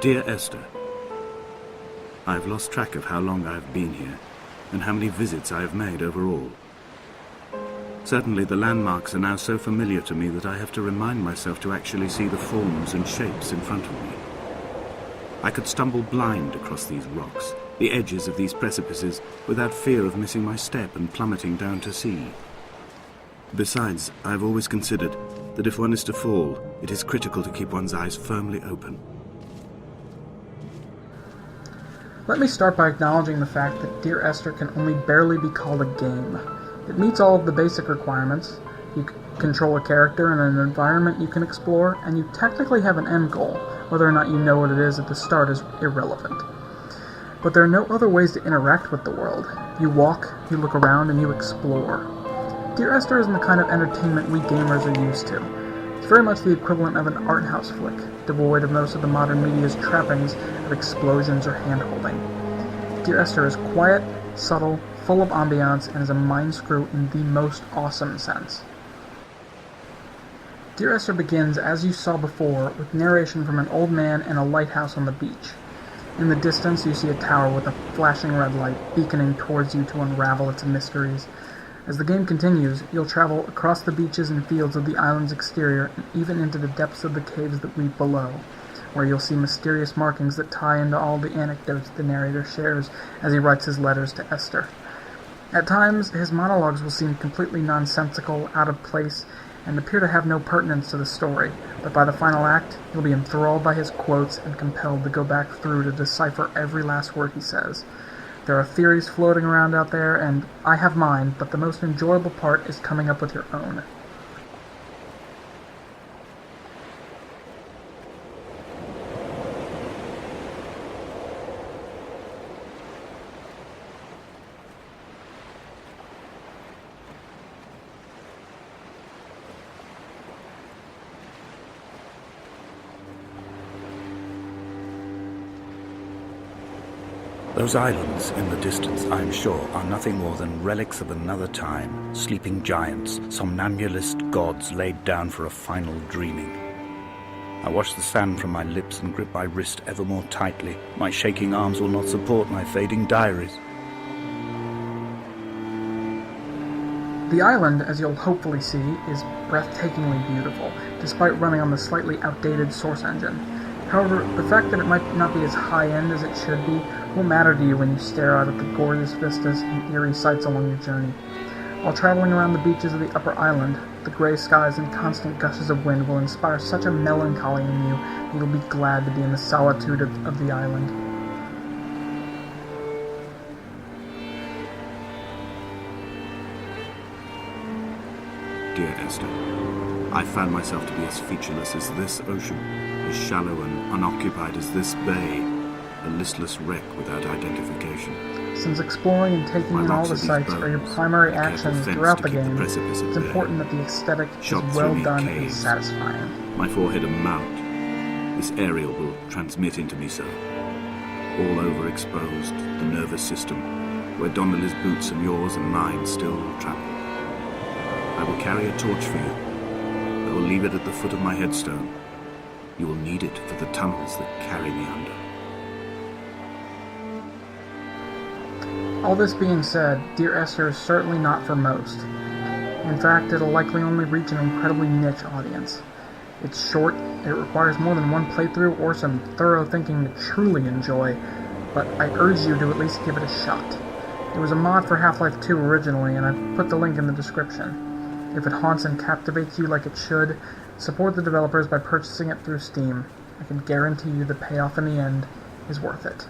Dear Esther, I have lost track of how long I have been here and how many visits I have made overall. Certainly the landmarks are now so familiar to me that I have to remind myself to actually see the forms and shapes in front of me. I could stumble blind across these rocks, the edges of these precipices, without fear of missing my step and plummeting down to sea. Besides, I have always considered that if one is to fall, it is critical to keep one's eyes firmly open. Let me start by acknowledging the fact that Dear Esther can only barely be called a game. It meets all of the basic requirements. You can control a character in an environment you can explore, and you technically have an end goal. Whether or not you know what it is at the start is irrelevant. But there are no other ways to interact with the world. You walk, you look around, and you explore. Dear Esther isn't the kind of entertainment we gamers are used to. It's very much the equivalent of an art house flick, devoid of most of the modern media's trappings of explosions or hand-holding. Dear Esther is quiet, subtle, full of ambiance, and is a mind screw in the most awesome sense. Dear Esther begins, as you saw before, with narration from an old man and a lighthouse on the beach. In the distance you see a tower with a flashing red light beaconing towards you to unravel its mysteries. As the game continues, you'll travel across the beaches and fields of the island's exterior and even into the depths of the caves that weep below, where you'll see mysterious markings that tie into all the anecdotes the narrator shares as he writes his letters to Esther. At times, his monologues will seem completely nonsensical, out of place, and appear to have no pertinence to the story, but by the final act, you'll be enthralled by his quotes and compelled to go back through to decipher every last word he says. There are theories floating around out there, and I have mine, but the most enjoyable part is coming up with your own. Those islands in the distance, I am sure, are nothing more than relics of another time, sleeping giants, somnambulist gods laid down for a final dreaming. I wash the sand from my lips and grip my wrist ever more tightly. My shaking arms will not support my fading diaries. The island, as you'll hopefully see, is breathtakingly beautiful, despite running on the slightly outdated source engine. However, the fact that it might not be as high-end as it should be won't matter to you when you stare out at the gorgeous vistas and eerie sights along your journey. While traveling around the beaches of the upper island, the gray skies and constant gushes of wind will inspire such a melancholy in you that you'll be glad to be in the solitude of the island. Dear Esther, I found myself to be as featureless as this ocean, as shallow and unoccupied as this bay, a listless wreck without identification. Since exploring and taking in all the sights are your primary actions throughout the game, it's important that the aesthetic is well done and satisfying. My forehead a mount. This aerial will transmit into me so. All overexposed, the nervous system, where Donnelly's boots and yours and mine still trample. I will carry a torch for you. I will leave it at the foot of my headstone. You will need it for the tunnels that carry me under. All this being said, Dear Esther is certainly not for most. In fact, it'll likely only reach an incredibly niche audience. It's short, it requires more than one playthrough or some thorough thinking to truly enjoy, but I urge you to at least give it a shot. It was a mod for Half-Life 2 originally, and I've put the link in the description. If it haunts and captivates you like it should, support the developers by purchasing it through Steam. I can guarantee you the payoff in the end is worth it.